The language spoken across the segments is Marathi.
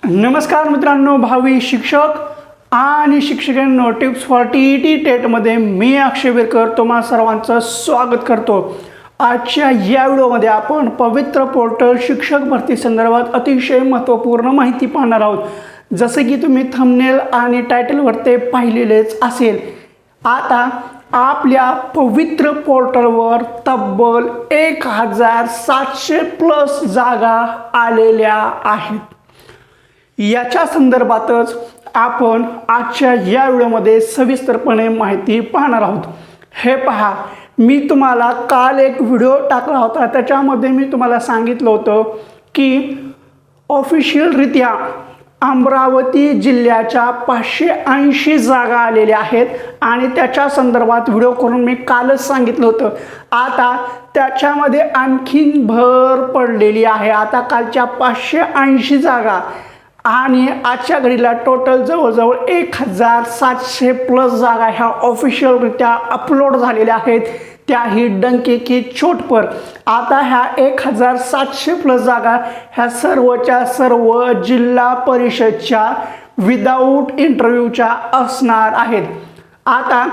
नमस्कार मित्रांनो, भावी शिक्षक आणि शिक्षकांनो, टिप्स फॉर टी टेटमध्ये मी अक्षय विरकर तुम्हा सर्वांचं स्वागत करतो। आजच्या या व्हिडिओमध्ये आपण पवित्र पोर्टल शिक्षक भरती संदर्भात अतिशय महत्त्वपूर्ण माहिती पाहणार आहोत। जसे की तुम्ही थंबनेल आणि टायटलवर पाहिलेलेच असेल, आता आपल्या पवित्र पोर्टलवर तब्बल 1700 प्लस जागा आलेल्या आहेत। याच्या संदर्भातच आपण आजच्या या व्हिडिओमध्ये सविस्तरपणे माहिती पाहणार आहोत। हे पहा, मी तुम्हाला काल एक व्हिडिओ टाकला होता, त्याच्यामध्ये मी तुम्हाला सांगितलं होतं की ऑफिशियलरित्या अमरावती जिल्ह्याच्या 580 जागा आलेल्या आहेत आणि त्याच्या संदर्भात व्हिडिओ करून मी कालच सांगितलं होतं। आता त्याच्यामध्ये आणखीन भर पडलेली आहे। आता कालच्या 580 जागा आणि आजच्या घडीला टोटल जवळजवळ 1700 प्लस जागा ह्या ऑफिशियलरित्या अपलोड झालेल्या आहेत, त्याही डंके की चोट पर। आता ह्या 1700 प्लस जागा ह्या सर्वच्या सर्व जिल्हा परिषदच्या विदाऊट इंटरव्ह्यूच्या असणार आहेत। आता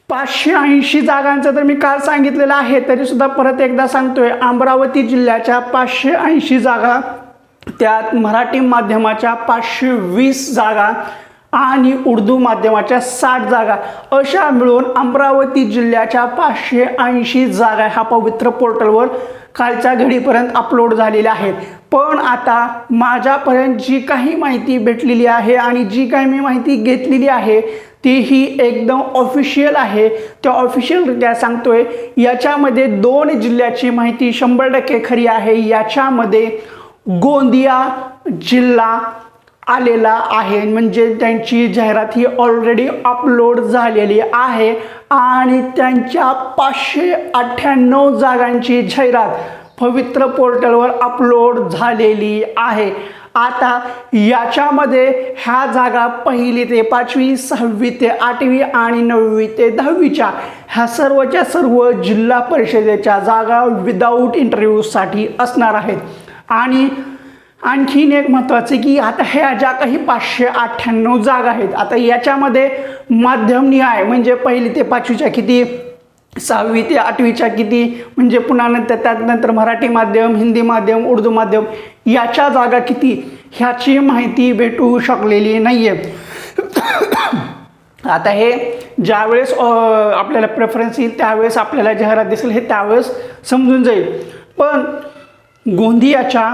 580 जागांचं तर मी काल सांगितलेलं आहे, तरीसुद्धा परत एकदा सांगतोय, अमरावती जिल्ह्याच्या 580 जागा, त्यात मराठी माध्यमाच्या 520 जागा आणि उर्दू माध्यमाच्या 60 जागा, अशा मिळून अमरावती जिल्ह्याच्या 580 जागा ह्या पवित्र पोर्टलवर कालच्या घडीपर्यंत अपलोड झालेल्या आहेत। पण आता माझ्यापर्यंत जी काही माहिती भेटलेली आहे आणि जी काही मी माहिती घेतलेली आहे ती ही एकदम ऑफिशियल आहे। त्या ऑफिशियलरित्या सांगतोय, याच्यामध्ये 2 जिल्ह्याची माहिती 100% खरी आहे। याच्यामध्ये गोंदिया जिल्हा आलेला आहे, म्हणजे त्यांची जाहिरात ही ऑलरेडी अपलोड झालेली आहे आणि त्यांच्या 598 जागांची जाहिरात पवित्र पोर्टलवर अपलोड झालेली आहे। आता याच्यामध्ये ह्या जागा 1ली ते 5वी, 6वी ते 8वी आणि 9वी ते 10वीच्या ह्या सर्वच्या सर्व जिल्हा परिषदेच्या जागा विदाऊट इंटरव्ह्यूसाठी असणार आहेत। आणि आणखीन एक महत्त्वाचे की आता ह्या ज्या काही 598 जागा आहेत, आता याच्यामध्ये माध्यमनिहाय म्हणजे 1ली ते 5वीच्या किती, 6वी ते 8वीच्या किती, म्हणजे पुन्हा त्यानंतर मराठी माध्यम, हिंदी माध्यम, उर्दू माध्यम याच्या जागा किती, ह्याची माहिती भेटू शकलेली नाही आहे। आता हे ज्यावेळेस आपल्याला प्रेफरन्स येईल त्यावेळेस आपल्याला जाहिरात दिसेल, हे त्यावेळेस समजून जाईल। पण गोंदियाच्या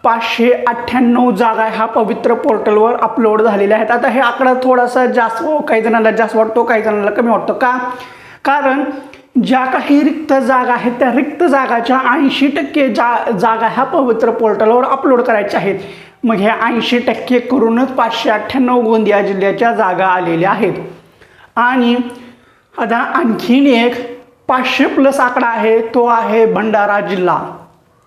598 जागा ह्या पवित्र पोर्टलवर अपलोड झालेल्या आहेत। आता हे आकडा थोडासा जास्त, काही जणांना जास्त वाटतो, काही जणांना कमी वाटतो। का? कारण ज्या काही रिक्त जागा आहेत त्या रिक्त जागाच्या 80% जागा ह्या पवित्र पोर्टलवर अपलोड करायच्या आहेत। मग ह्या 80% करूनच 598 गोंदिया जिल्ह्याच्या जागा आलेल्या आहेत। आणि आता आणखीन एक 500 प्लस आकडा आहे, तो आहे भंडारा जिल्हा।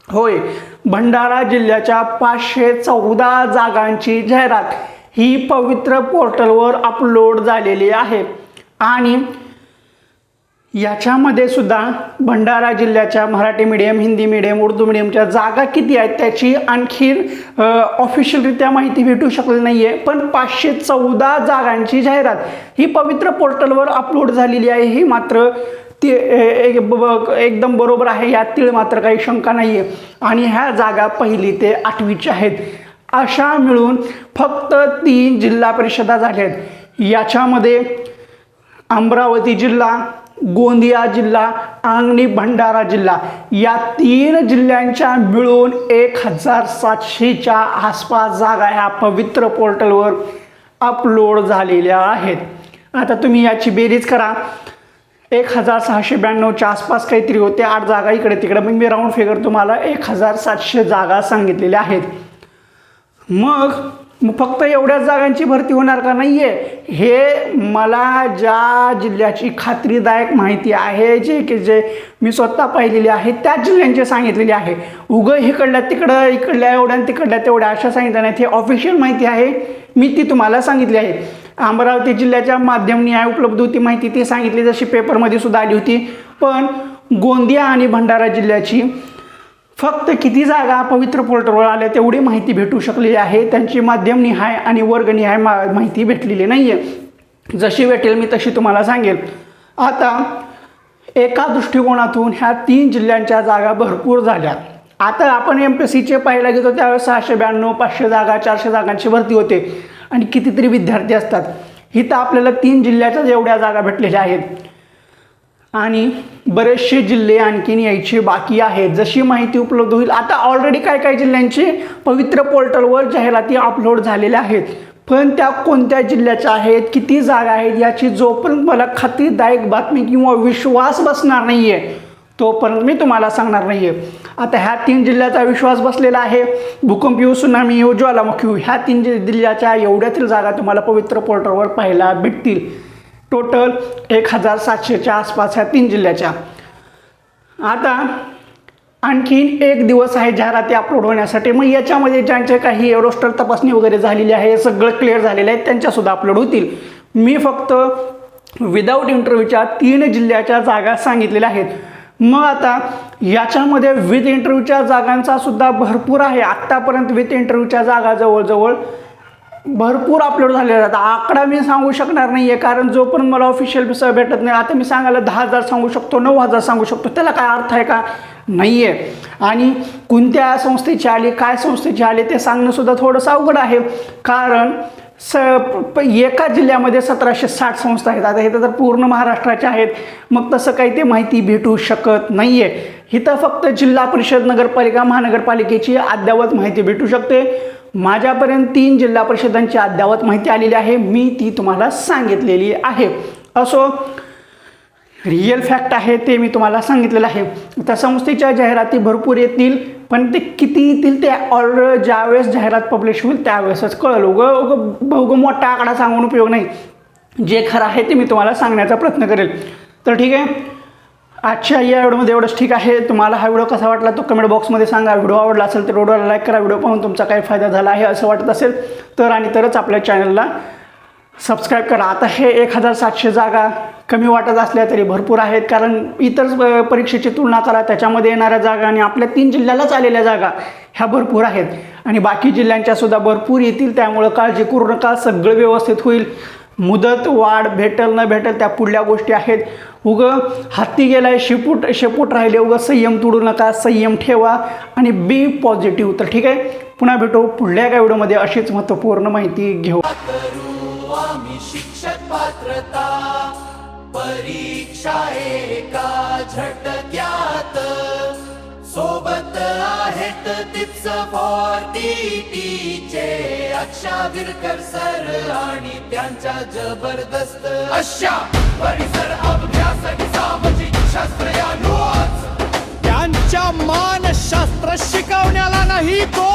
होय, भंडारा जिल्ह्याच्या 514 जागांची जाहिरात ही पवित्र पोर्टलवर अपलोड झालेली आहे। आणि याच्यामध्ये सुद्धा भंडारा जिल्ह्याच्या मराठी मीडियम, हिंदी मीडियम, उर्दू मीडियमच्या जागा किती आहेत त्याची आणखीन ऑफिशियलरित्या माहिती भेटू शकली नाही आहे। पण 514 जागांची जाहिरात ही पवित्र पोर्टलवर अपलोड झालेली आहे, ही मात्र ते एकदम बरोबर आहे, यात तीळ मात्र काही शंका नाही आहे। आणि ह्या जागा 1ली ते 8वीच्या आहेत। अशा मिळून फक्त 3 जिल्हा परिषदा झाल्या आहेत। याच्यामध्ये अमरावती जिल्हा, गोंदिया जिल्हा आणि भंडारा जिल्हा या 3 जिल्ह्यांच्या मिळून 1700च्या आसपास जागा ह्या पवित्र पोर्टलवर अपलोड झालेल्या आहेत। आता तुम्ही याची बेरीज करा, 1692च्या आसपास काहीतरी होते, 8 जागा इकडे तिकडे, मग मी राऊंड फिगर तुम्हाला 1700 जागा सांगितलेल्या आहेत। मग फक्त एवढ्याच जागांची भरती होणार का? नाही आहे। हे मला ज्या जिल्ह्याची खात्रीदायक माहिती आहे, जे मी स्वतः पाहिलेली आहे त्या जिल्ह्यांची सांगितलेली आहे। उगं इकडल्या तिकडं, इकडल्या एवढ्या तिकडल्या तेवढ्या अशा सांगितल्या नाहीत, हे ऑफिशियल माहिती आहे, मी ती तुम्हाला सांगितली आहे। अमरावती जिल्ह्याच्या माध्यमनिहाय उपलब्ध होती माहिती, ती सांगितली, जशी पेपरमध्ये सुद्धा आली होती। पण गोंदिया आणि भंडारा जिल्ह्याची फक्त किती जागा पवित्र पोर्टलवर आल्या तेवढी माहिती भेटू शकलेली आहे. त्यांची माध्यमनिहाय आणि वर्गनिहाय माहिती भेटलेली नाही आहे. जशी भेटेल मी तशी तुम्हाला सांगेल. आता एका दृष्टिकोनातून ह्या 3 जिल्ह्यांच्या जागा भरपूर झाल्या. आता आपण MPSCचे पाहायला गेलो त्यावेळेस 692 500 जागा 400 जागांची भरती होते आणि कितीतरी विद्यार्थी असतात. इथं आपल्याला 3 जिल्ह्याच्या एवढ्या जागा भेटलेल्या आहेत आणि बरेचसे जिल्हे आणखीन यायचे बाकी आहेत. जशी माहिती उपलब्ध होईल. आता ऑलरेडी काय जिल्ह्यांचे पवित्र पोर्टलवर जाहिराती अपलोड झालेल्या आहेत, पण त्या कोणत्या जिल्ह्याच्या आहेत, किती जागा आहेत याची जोपर्यंत मला खात्रीदायक बातमी किंवा विश्वास बसणार नाही आहे तोपर्यंत मी तुम्हाला सांगणार नाही आहे. आता ह्या 3 जिल्ह्याचा विश्वास बसलेला आहे. भूकंप येऊ, सुनामी येऊ, ज्वालामुखी येऊ, ह्या 3 जिल्ह्याच्या एवढ्यातील जागा तुम्हाला पवित्र पोर्टलवर पाहायला भेटतील. टोटल 1700च्या आसपास ह्या 3 जिल्ह्याच्या. आता आणखीन 1 दिवस आहे जाहिराती अपलोड होण्यासाठी. मग याच्यामध्ये ज्यांचे काही रोस्टर तपासणी वगैरे झालेली आहे, सगळं क्लिअर झालेलं आहे, त्यांच्यासुद्धा अपलोड होतील. मी फक्त विदाऊट इंटरव्ह्यूच्या 3 जिल्ह्याच्या जागा सांगितलेल्या आहेत. मग आता याच्यामध्ये विथ इंटरव्ह्यूच्या जागांचा सुद्धा भरपूर आहे. आत्तापर्यंत विथ इंटरव्ह्यूच्या जागा जवळजवळ भरपूर अपलोड झालेल्या आहेत. आकडा मी सांगू शकणार नाही आहे कारण जोपर्यंत मला ऑफिशियल भेटत नाही. आता मी सांगायला 10,000 सांगू शकतो, 9,000 सांगू शकतो, त्याला काय अर्थ आहे का? नाही आहे. आणि कोणत्या संस्थेची आली, काय संस्थेची आली ते सांगणंसुद्धा थोडंसं अवघड आहे कारण एका जिल्ह्यामध्ये 1760 संस्था आहेत. आता इथं तर पूर्ण महाराष्ट्राच्या आहेत, मग तसं काही ते माहिती भेटू शकत नाही आहे. इथं फक्त जिल्हा परिषद, नगरपालिका, महानगरपालिकेची अद्ययावत माहिती भेटू शकते. माझ्यापर्यंत 3 जिल्हा परिषदांची अद्ययावत माहिती आलेली आहे, मी ती तुम्हाला सांगितलेली आहे. असो, रिअल फॅक्ट आहे ते मी तुम्हाला सांगितलेलं आहे. त्या संस्थेच्या जाहिराती भरपूर येतील, पण ते किती येतील ते ऑर्डर ज्यावेळेस जाहिरात पब्लिश होईल त्यावेळेसच कळेल. उगं मोठा आकडा सांगून उपयोग नाही. जे खरं आहे ते मी तुम्हाला सांगण्याचा प्रयत्न करेल. तर ठीक आहे, आजच्या या व्हिडिओमध्ये एवढंच. ठीक आहे, तुम्हाला हा व्हिडिओ कसा वाटला तो कमेंट बॉक्समध्ये सांगा. व्हिडिओ आवडला असेल तर व्हिडिओला लाईक करा. व्हिडिओ पाहून तुमचा काही फायदा झाला आहे असं वाटत असेल तर आणि तरच आपल्या चॅनलला सबस्क्राईब करा. आता हे 1700 जागा कमी वाटत असल्या तरी भरपूर आहेत कारण इतर परीक्षेची तुलना करा, त्याच्यामध्ये येणाऱ्या जागा आणि आपल्या 3 जिल्ह्यालाच आलेल्या जागा ह्या भरपूर आहेत आणि बाकी जिल्ह्यांच्यासुद्धा भरपूर येतील. त्यामुळं काळजी करू नका, सगळं व्यवस्थित होईल. मुदत वाढ भेटेल न भेटेल त्या पुढल्या गोष्टी आहेत. उगं हाती गेलाय शेपूट राहिले, उगं संयम तोडू नका, संयम ठेवा आणि बी पॉझिटिव्ह. तर ठीक आहे, पुन्हा भेटू पुढल्या एका व्हिडिओमध्ये अशीच महत्त्वपूर्ण माहिती घेऊ. शिक्षक पात्रता परीक्षा एका झटक्यात सोबत आहेत टिप्स फॉर टीटीचे अक्षा विरकर सर आणि त्यांच्या जबरदस्त अशा परिसर अभ्यास सामाजिक शास्त्र या नोट्स त्यांच्या मानसशास्त्र शिकवण्याला नाही तो